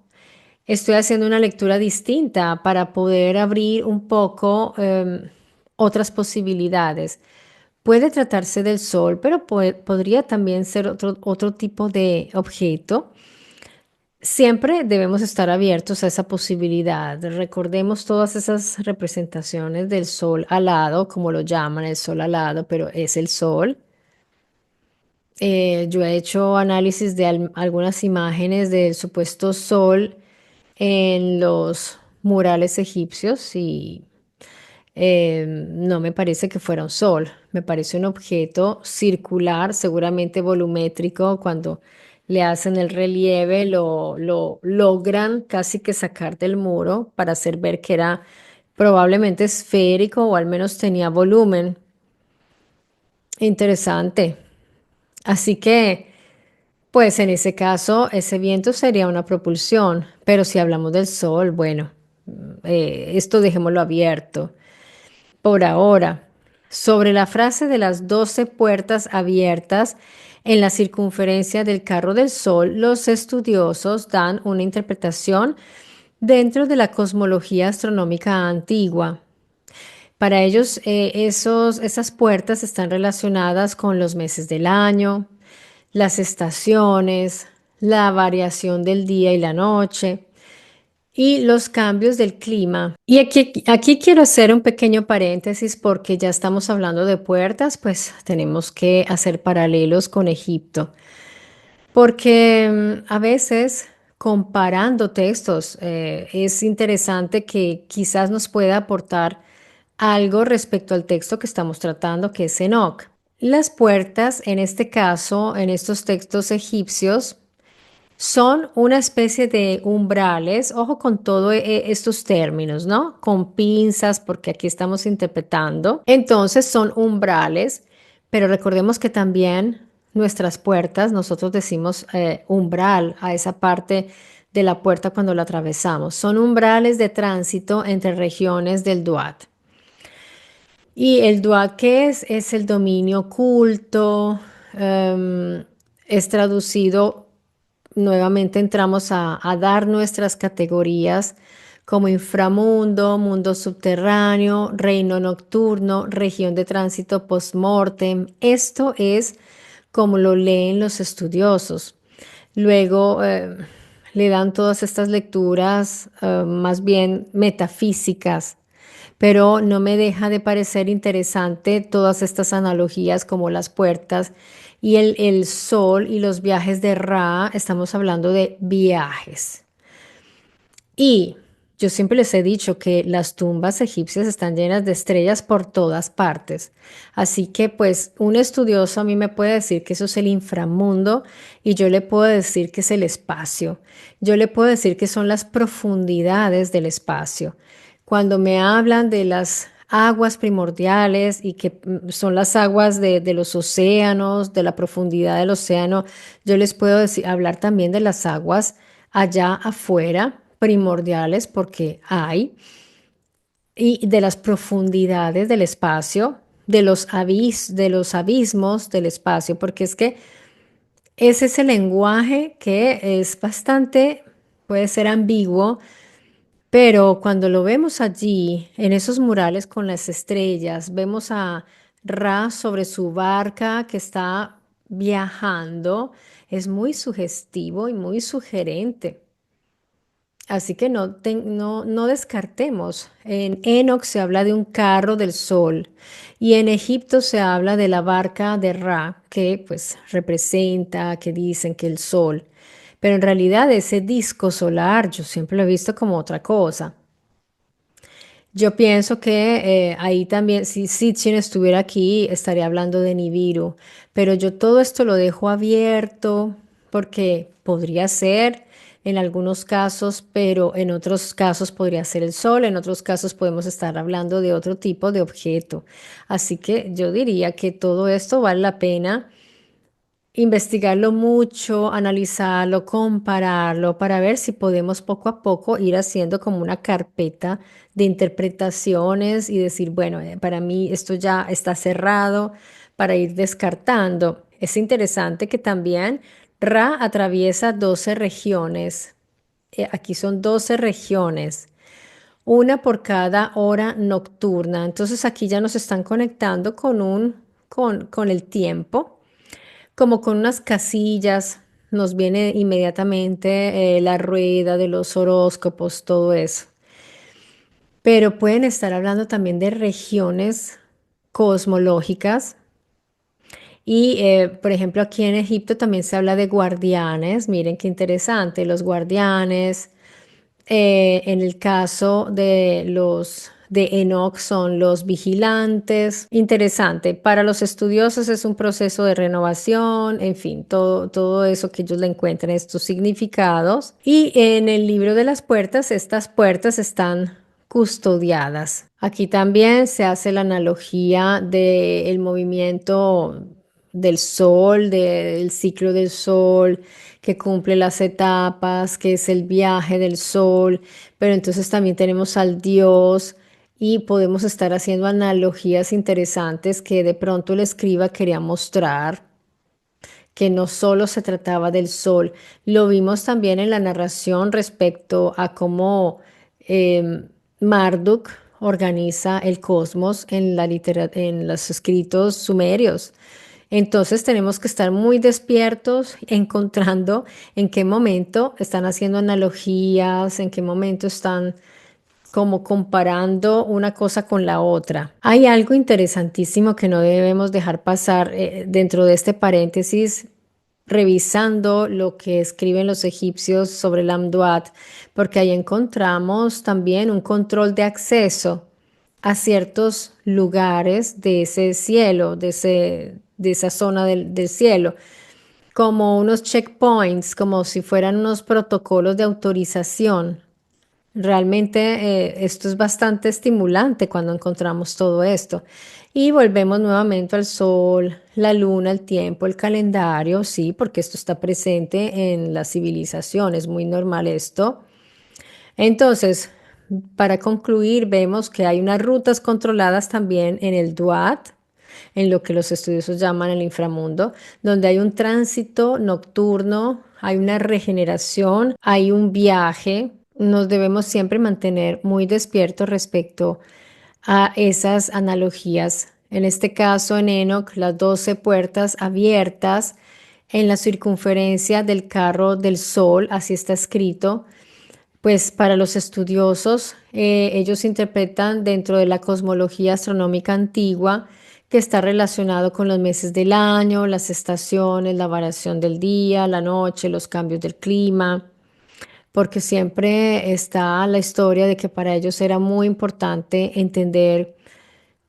estoy haciendo una lectura distinta para poder abrir un poco otras posibilidades. Puede tratarse del sol, pero podría también ser otro tipo de objeto. Siempre debemos estar abiertos a esa posibilidad. Recordemos todas esas representaciones del sol alado, como lo llaman, el sol alado, pero es el sol. Yo he hecho análisis de algunas imágenes del supuesto sol en los murales egipcios y no me parece que fuera un sol, me parece un objeto circular, seguramente volumétrico. Cuando le hacen el relieve, lo logran casi que sacar del muro para hacer ver que era probablemente esférico o al menos tenía volumen. Interesante. Así que, pues en ese caso, ese viento sería una propulsión, pero si hablamos del sol, bueno, esto dejémoslo abierto. Por ahora, sobre la frase de las 12 puertas abiertas en la circunferencia del carro del Sol, los estudiosos dan una interpretación dentro de la cosmología astronómica antigua. Para ellos, esas puertas están relacionadas con los meses del año, las estaciones, la variación del día y la noche y los cambios del clima. Y aquí quiero hacer un pequeño paréntesis porque ya estamos hablando de puertas, pues tenemos que hacer paralelos con Egipto, porque a veces comparando textos es interesante que quizás nos pueda aportar algo respecto al texto que estamos tratando, que es Enoc. Las puertas, en este caso, en estos textos egipcios, son una especie de umbrales, ojo con todos estos términos, ¿no? Con pinzas, porque aquí estamos interpretando. Entonces son umbrales, pero recordemos que también nuestras puertas, nosotros decimos umbral a esa parte de la puerta cuando la atravesamos. Son umbrales de tránsito entre regiones del Duat. Y el Duat, ¿qué es? Es el dominio oculto, es traducido. Nuevamente entramos a dar nuestras categorías como inframundo, mundo subterráneo, reino nocturno, región de tránsito post-mortem. Esto es como lo leen los estudiosos. Luego le dan todas estas lecturas más bien metafísicas, pero no me deja de parecer interesante todas estas analogías como las puertas y el sol y los viajes de Ra. Estamos hablando de viajes. Y yo siempre les he dicho que las tumbas egipcias están llenas de estrellas por todas partes. Así que pues un estudioso a mí me puede decir que eso es el inframundo y yo le puedo decir que es el espacio. Yo le puedo decir que son las profundidades del espacio. Cuando me hablan de las aguas primordiales y que son las aguas de los océanos, de la profundidad del océano, yo les puedo decir, hablar también de las aguas allá afuera, primordiales, porque hay, y de las profundidades del espacio, de los abismos del espacio, porque es que es ese lenguaje que es bastante, puede ser ambiguo, pero cuando lo vemos allí, en esos murales con las estrellas, vemos a Ra sobre su barca que está viajando, es muy sugestivo y muy sugerente. Así que no descartemos. En Enoc se habla de un carro del sol y en Egipto se habla de la barca de Ra, que pues representa, que dicen que el sol. Pero en realidad ese disco solar yo siempre lo he visto como otra cosa. Yo pienso que ahí también, si Sitchin estuviera aquí, estaría hablando de Nibiru, pero yo todo esto lo dejo abierto porque podría ser en algunos casos, pero en otros casos podría ser el sol, en otros casos podemos estar hablando de otro tipo de objeto. Así que yo diría que todo esto vale la pena investigarlo mucho, analizarlo, compararlo para ver si podemos poco a poco ir haciendo como una carpeta de interpretaciones y decir, bueno, para mí esto ya está cerrado para ir descartando. Es interesante que también Ra atraviesa 12 regiones. Aquí son 12 regiones, una por cada hora nocturna. Entonces aquí ya nos están conectando con el tiempo como con unas casillas, nos viene inmediatamente la rueda de los horóscopos, todo eso. Pero pueden estar hablando también de regiones cosmológicas Y, por ejemplo, aquí en Egipto también se habla de guardianes. Miren qué interesante, los guardianes. En el caso de los de Enoch son los vigilantes. Interesante. Para los estudiosos es un proceso de renovación, en fin, todo eso que ellos le encuentran, estos significados. Y en el libro de las puertas, estas puertas están custodiadas. Aquí también se hace la analogía del movimiento del sol, del ciclo del sol, que cumple las etapas, que es el viaje del sol, pero entonces también tenemos al Dios y podemos estar haciendo analogías interesantes que de pronto el escriba quería mostrar que no solo se trataba del sol. Lo vimos también en la narración respecto a cómo Marduk organiza el cosmos en en los escritos sumerios. Entonces tenemos que estar muy despiertos, encontrando en qué momento están haciendo analogías, en qué momento están como comparando una cosa con la otra. Hay algo interesantísimo que no debemos dejar pasar dentro de este paréntesis, revisando lo que escriben los egipcios sobre el Amduat, porque ahí encontramos también un control de acceso a ciertos lugares de ese cielo, de esa zona del cielo, como unos checkpoints, como si fueran unos protocolos de autorización. Realmente esto es bastante estimulante cuando encontramos todo esto. Y volvemos nuevamente al sol, la luna, el tiempo, el calendario, sí, porque esto está presente en la civilización, es muy normal esto. Entonces, para concluir, vemos que hay unas rutas controladas también en el Duat, en lo que los estudiosos llaman el inframundo, donde hay un tránsito nocturno, hay una regeneración, hay un viaje. Nos debemos siempre mantener muy despiertos respecto a esas analogías. En este caso, en Enoch, las 12 puertas abiertas en la circunferencia del carro del sol, así está escrito. Pues para los estudiosos, ellos interpretan dentro de la cosmología astronómica antigua que está relacionado con los meses del año, las estaciones, la variación del día, la noche, los cambios del clima, porque siempre está la historia de que para ellos era muy importante entender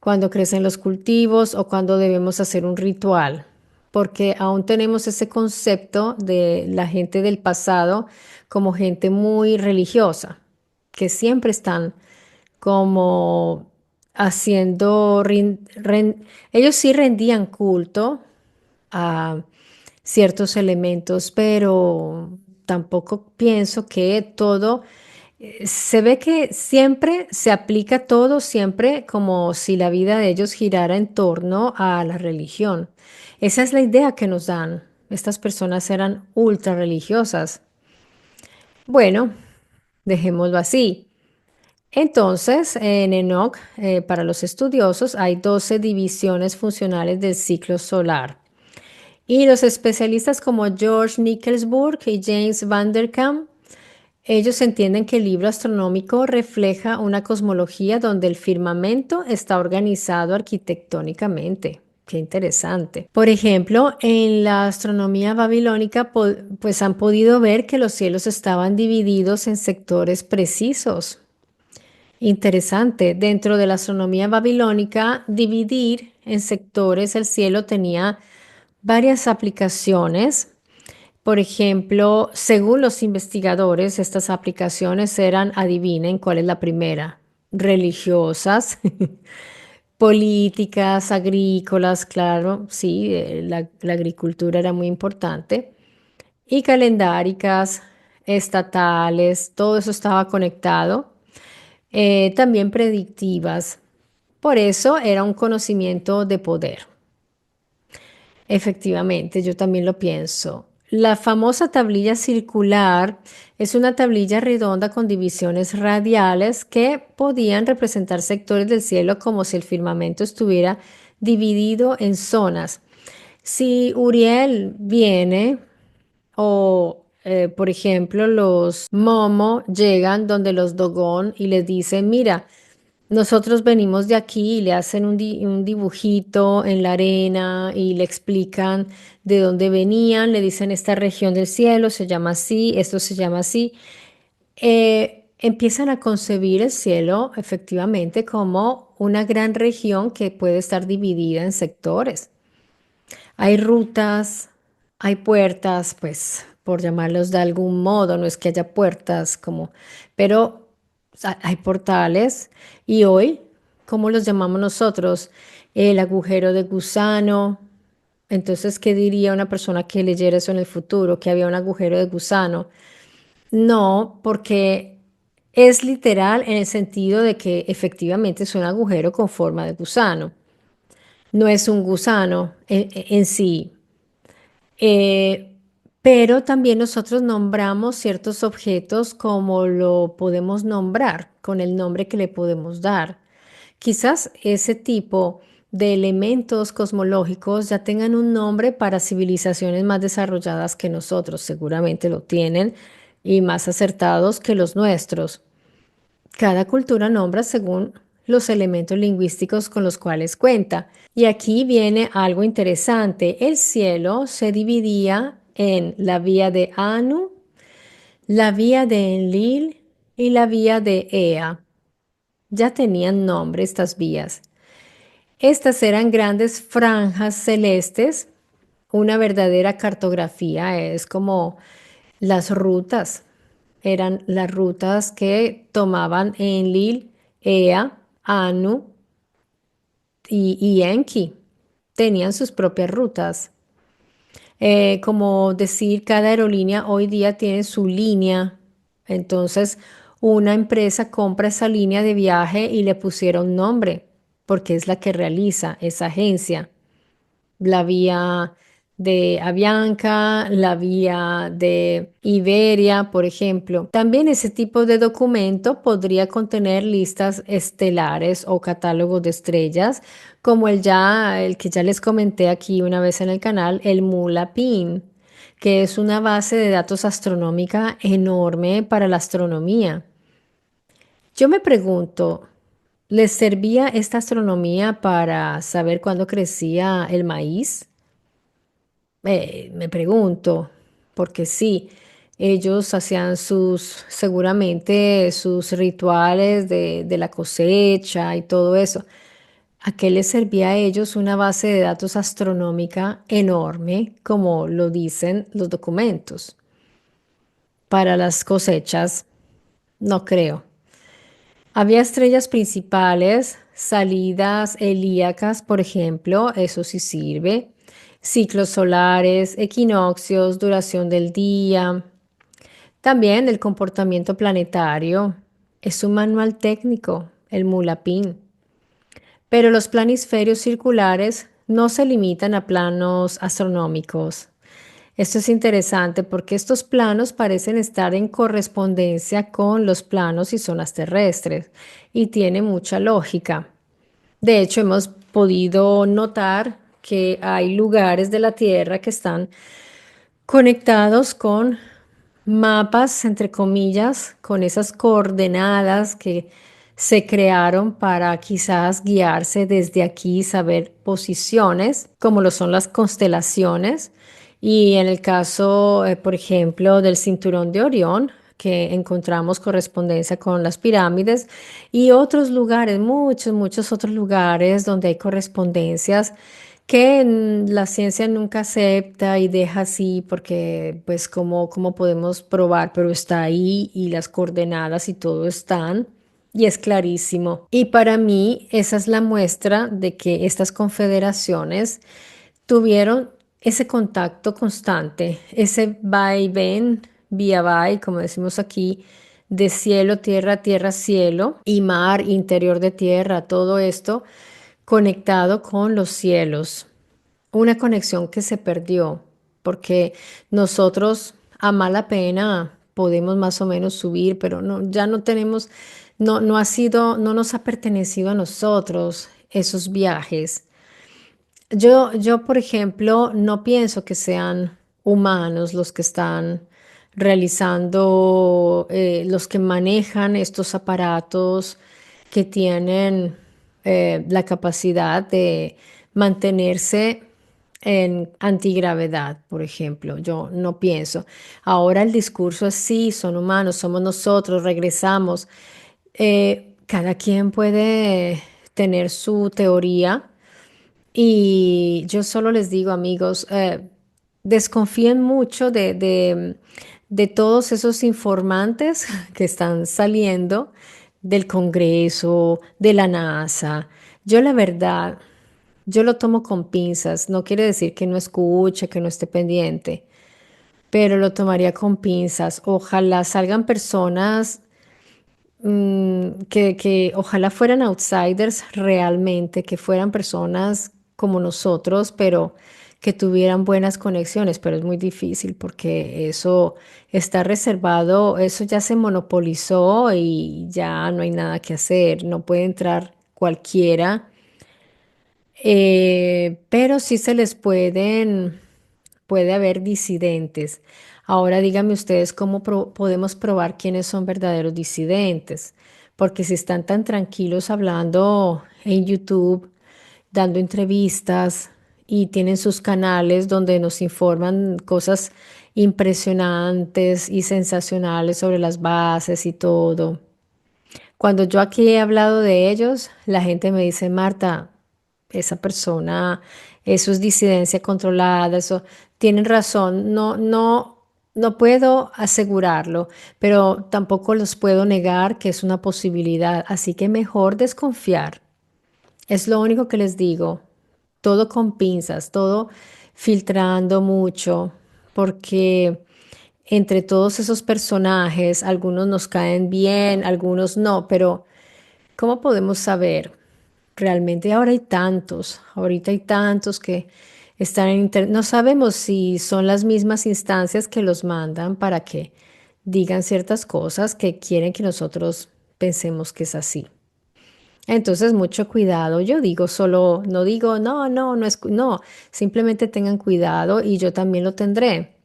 cuando crecen los cultivos o cuando debemos hacer un ritual, porque aún tenemos ese concepto de la gente del pasado como gente muy religiosa, que siempre están como haciendo, ellos sí rendían culto a ciertos elementos, pero tampoco pienso que todo se ve que siempre se aplica todo, siempre como si la vida de ellos girara en torno a la religión. Esa es la idea que nos dan. Estas personas eran ultra religiosas. Bueno, dejémoslo así. Entonces, en Enoch, para los estudiosos, hay 12 divisiones funcionales del ciclo solar. Y los especialistas como George Nickelsburg y James Van der Kam, ellos entienden que el libro astronómico refleja una cosmología donde el firmamento está organizado arquitectónicamente. Qué interesante. Por ejemplo, en la astronomía babilónica, pues han podido ver que los cielos estaban divididos en sectores precisos. Interesante. Dentro de la astronomía babilónica, dividir en sectores el cielo tenía varias aplicaciones. Por ejemplo, según los investigadores, estas aplicaciones eran, adivinen cuál es la primera, religiosas, políticas, agrícolas, claro, sí, la agricultura era muy importante, y calendáricas, estatales, todo eso estaba conectado, también predictivas. Por eso era un conocimiento de poder. Efectivamente, yo también lo pienso. La famosa tablilla circular es una tablilla redonda con divisiones radiales que podían representar sectores del cielo como si el firmamento estuviera dividido en zonas. Si Uriel viene o, por ejemplo, los Momo llegan donde los Dogón y les dicen, mira, nosotros venimos de aquí y le hacen un dibujito en la arena y le explican de dónde venían, le dicen esta región del cielo se llama así, esto se llama así. Empiezan a concebir el cielo efectivamente como una gran región que puede estar dividida en sectores. Hay rutas, hay puertas, pues por llamarlos de algún modo, no es que haya puertas como, pero hay portales y hoy, ¿cómo los llamamos nosotros? El agujero de gusano. Entonces, ¿qué diría una persona que leyera eso en el futuro? Que había un agujero de gusano. No, porque es literal en el sentido de que efectivamente es un agujero con forma de gusano. No es un gusano en sí. Eh, pero también nosotros nombramos ciertos objetos como lo podemos nombrar, con el nombre que le podemos dar. Quizás ese tipo de elementos cosmológicos ya tengan un nombre para civilizaciones más desarrolladas que nosotros, seguramente lo tienen, y más acertados que los nuestros. Cada cultura nombra según los elementos lingüísticos con los cuales cuenta. Y aquí viene algo interesante. El cielo se dividía en la vía de Anu, la vía de Enlil y la vía de Ea. Ya tenían nombre estas vías. Estas eran grandes franjas celestes, una verdadera cartografía, es como las rutas, eran las rutas que tomaban Enlil, Ea, Anu y Enki. Tenían sus propias rutas. Como decir, cada aerolínea hoy día tiene su línea. Entonces, una empresa compra esa línea de viaje y le pusieron nombre, porque es la que realiza esa agencia. La vía de Avianca, la vía de Iberia, por ejemplo. También ese tipo de documento podría contener listas estelares o catálogos de estrellas, como el que ya les comenté aquí una vez en el canal, el MULAPIN, que es una base de datos astronómica enorme para la astronomía. Yo me pregunto, ¿les servía esta astronomía para saber cuándo crecía el maíz? Me pregunto, porque sí, ellos hacían seguramente sus rituales de la cosecha y todo eso. ¿A qué les servía a ellos una base de datos astronómica enorme, como lo dicen los documentos? Para las cosechas, no creo. Había estrellas principales, salidas helíacas, por ejemplo, eso sí sirve. Ciclos solares, equinoccios, duración del día. También el comportamiento planetario. Es un manual técnico, el MULAPIN. Pero los planisferios circulares no se limitan a planos astronómicos. Esto es interesante porque estos planos parecen estar en correspondencia con los planos y zonas terrestres y tiene mucha lógica. De hecho, hemos podido notar que hay lugares de la Tierra que están conectados con mapas, entre comillas, con esas coordenadas que se crearon para quizás guiarse desde aquí, saber posiciones, como lo son las constelaciones. Y en el caso, por ejemplo, del cinturón de Orión, que encontramos correspondencia con las pirámides y otros lugares, muchos, muchos otros lugares donde hay correspondencias que la ciencia nunca acepta y deja así porque pues cómo podemos probar, pero está ahí y las coordenadas y todo están y es clarísimo. Y para mí esa es la muestra de que estas confederaciones tuvieron ese contacto constante, ese va y ven, vía va, como decimos aquí, de cielo, tierra, tierra, cielo y mar, interior de tierra, todo esto conectado con los cielos. Una conexión que se perdió porque nosotros a mala pena podemos más o menos subir, pero no, ya no tenemos, no ha sido, no nos ha pertenecido a nosotros esos viajes. Yo, por ejemplo, no pienso que sean humanos los que están realizando, los que manejan estos aparatos. que tienen la capacidad de mantenerse en antigravedad, por ejemplo. Yo no pienso. Ahora el discurso es sí, son humanos, somos nosotros, regresamos. Cada quien puede tener su teoría y yo solo les digo, amigos, desconfíen mucho de todos esos informantes que están saliendo del Congreso, de la NASA. Yo la verdad, yo lo tomo con pinzas. No quiere decir que no escuche, que no esté pendiente, pero lo tomaría con pinzas. Ojalá salgan personas que ojalá fueran outsiders realmente, que fueran personas como nosotros, pero que tuvieran buenas conexiones, pero es muy difícil porque eso está reservado, eso ya se monopolizó y ya no hay nada que hacer, no puede entrar cualquiera, pero sí se les puede haber disidentes. Ahora díganme ustedes cómo podemos probar quiénes son verdaderos disidentes, porque si están tan tranquilos hablando en YouTube, dando entrevistas y tienen sus canales donde nos informan cosas impresionantes y sensacionales sobre las bases y todo. Cuando yo aquí he hablado de ellos, la gente me dice, Marta, esa persona, eso es disidencia controlada, eso, tienen razón, no puedo asegurarlo, pero tampoco los puedo negar que es una posibilidad, así que mejor desconfiar. Es lo único que les digo, todo con pinzas, todo filtrando mucho, porque entre todos esos personajes, algunos nos caen bien, algunos no, pero ¿cómo podemos saber? Realmente ahorita hay tantos que están en internet. No sabemos si son las mismas instancias que los mandan para que digan ciertas cosas que quieren que nosotros pensemos que es así. Entonces, mucho cuidado. Yo digo solo, no digo, no es, no, simplemente tengan cuidado y yo también lo tendré.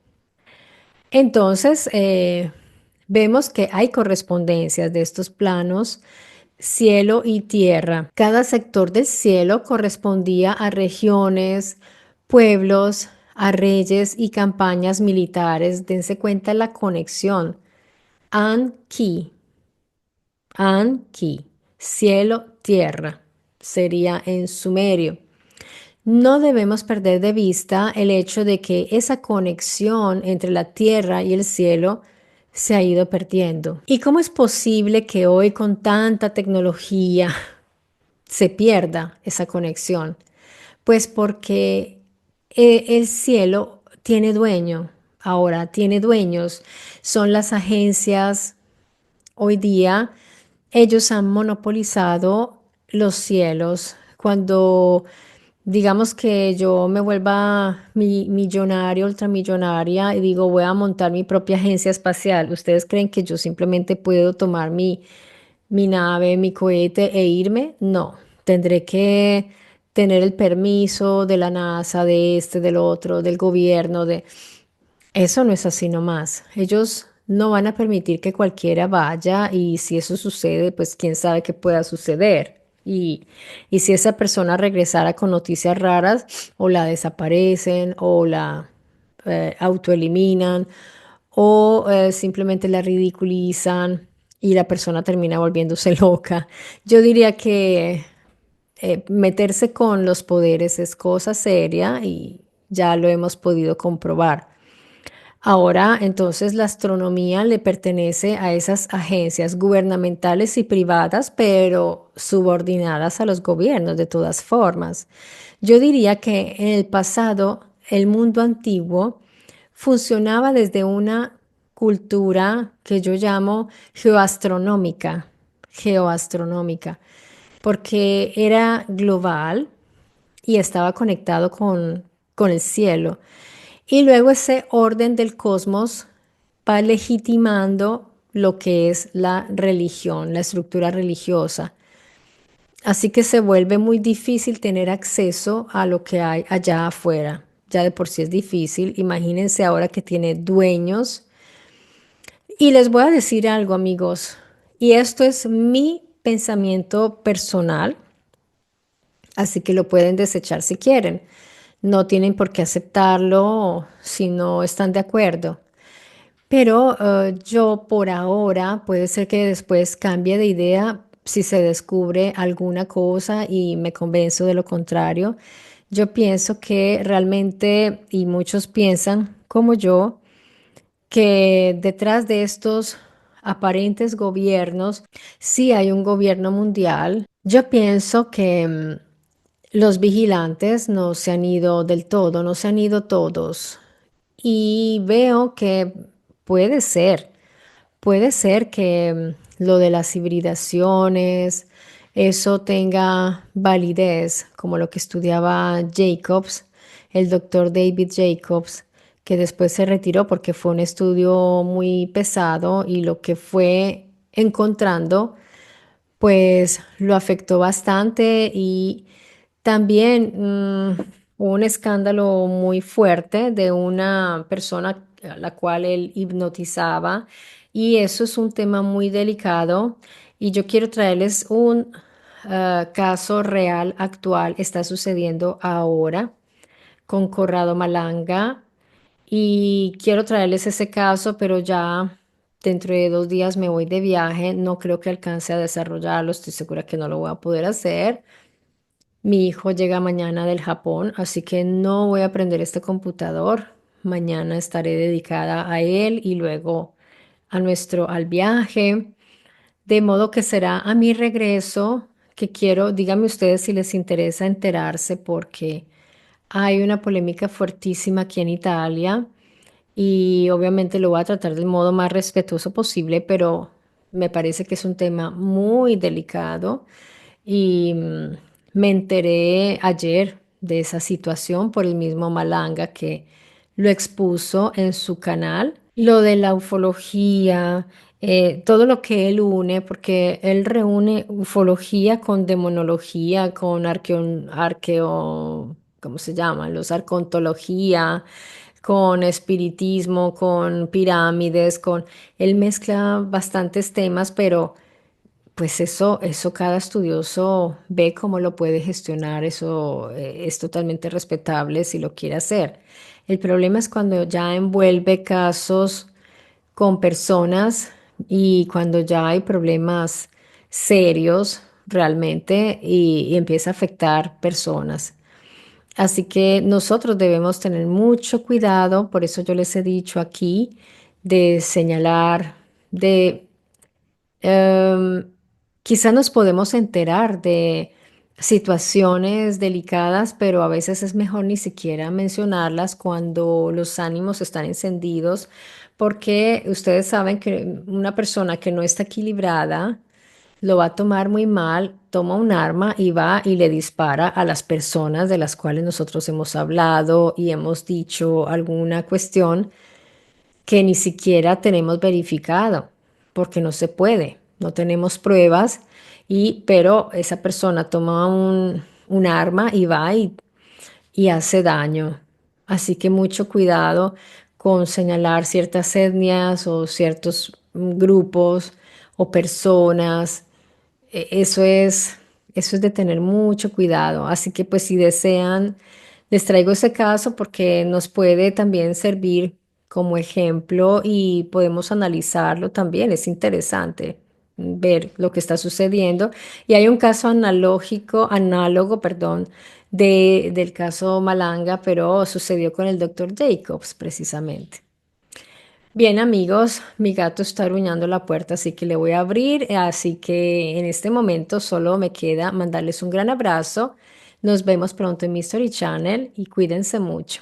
Entonces, vemos que hay correspondencias de estos planos, cielo y tierra. Cada sector del cielo correspondía a regiones, pueblos, a reyes y campañas militares. Dense cuenta la conexión. Anki, Anki, cielo, tierra, sería en sumerio. No debemos perder de vista el hecho de que esa conexión entre la tierra y el cielo se ha ido perdiendo. ¿Y cómo es posible que hoy con tanta tecnología se pierda esa conexión? Pues porque el cielo tiene dueño, ahora tiene dueños, son las agencias. Hoy día ellos han monopolizado los cielos. Cuando digamos que yo me vuelva millonaria, ultramillonaria y digo voy a montar mi propia agencia espacial, ¿ustedes creen que yo simplemente puedo tomar mi nave, mi cohete e irme? No, tendré que tener el permiso de la NASA, de este, del otro, del gobierno, de... Eso no es así nomás. Ellos no van a permitir que cualquiera vaya y si eso sucede, pues quién sabe qué pueda suceder. Y si esa persona regresara con noticias raras, o la desaparecen, o la autoeliminan, o simplemente la ridiculizan y la persona termina volviéndose loca. Yo diría que meterse con los poderes es cosa seria y ya lo hemos podido comprobar. Ahora, entonces, la astronomía le pertenece a esas agencias gubernamentales y privadas, pero subordinadas a los gobiernos de todas formas. Yo diría que en el pasado, el mundo antiguo funcionaba desde una cultura que yo llamo geoastronómica, porque era global y estaba conectado con el cielo. Y luego ese orden del cosmos va legitimando lo que es la religión, la estructura religiosa. Así que se vuelve muy difícil tener acceso a lo que hay allá afuera. Ya de por sí es difícil. Imagínense ahora que tiene dueños. Y les voy a decir algo, amigos. Y esto es mi pensamiento personal, así que lo pueden desechar si quieren. No tienen por qué aceptarlo si no están de acuerdo. Pero yo por ahora, puede ser que después cambie de idea si se descubre alguna cosa y me convenzo de lo contrario. Yo pienso que realmente, y muchos piensan como yo, que detrás de estos aparentes gobiernos, sí hay un gobierno mundial. Yo pienso que los vigilantes no se han ido del todo, no se han ido todos. Y veo que puede ser. Puede ser que lo de las hibridaciones, eso tenga validez, como lo que estudiaba Jacobs, el doctor David Jacobs, que después se retiró porque fue un estudio muy pesado y lo que fue encontrando, pues lo afectó bastante y también hubo un escándalo muy fuerte de una persona a la cual él hipnotizaba y eso es un tema muy delicado y yo quiero traerles un caso real actual. Está sucediendo ahora con Corrado Malanga y quiero traerles ese caso, pero ya dentro de 2 días me voy de viaje. No creo que alcance a desarrollarlo, estoy segura que no lo voy a poder hacer. Mi hijo llega mañana del Japón, así que no voy a aprender este computador. Mañana estaré dedicada a él y luego al viaje. De modo que será a mi regreso que quiero, díganme ustedes si les interesa enterarse porque hay una polémica fuertísima aquí en Italia y obviamente lo voy a tratar del modo más respetuoso posible, pero me parece que es un tema muy delicado y me enteré ayer de esa situación por el mismo Malanga que lo expuso en su canal. Lo de la ufología, todo lo que él une, porque él reúne ufología con demonología, con ¿cómo se llaman? Los arcontología, con espiritismo, con pirámides, él mezcla bastantes temas, pero pues eso cada estudioso ve cómo lo puede gestionar, eso es totalmente respetable si lo quiere hacer. El problema es cuando ya envuelve casos con personas y cuando ya hay problemas serios realmente y empieza a afectar personas. Así que nosotros debemos tener mucho cuidado, por eso yo les he dicho aquí de señalar, de Em, quizá nos podemos enterar de situaciones delicadas, pero a veces es mejor ni siquiera mencionarlas cuando los ánimos están encendidos, porque ustedes saben que una persona que no está equilibrada lo va a tomar muy mal, toma un arma y va y le dispara a las personas de las cuales nosotros hemos hablado y hemos dicho alguna cuestión que ni siquiera tenemos verificado, porque no se puede, no tenemos pruebas, pero esa persona toma un arma y va y hace daño. Así que mucho cuidado con señalar ciertas etnias o ciertos grupos o personas. Eso es de tener mucho cuidado. Así que pues si desean, les traigo ese caso porque nos puede también servir como ejemplo y podemos analizarlo también. Es interesante ver lo que está sucediendo. Y hay un caso análogo, perdón, del caso Malanga, pero sucedió con el doctor Jacobs precisamente. Bien, amigos, mi gato está aruñando la puerta, así que le voy a abrir. Así que en este momento solo me queda mandarles un gran abrazo. Nos vemos pronto en Mystery Channel y cuídense mucho.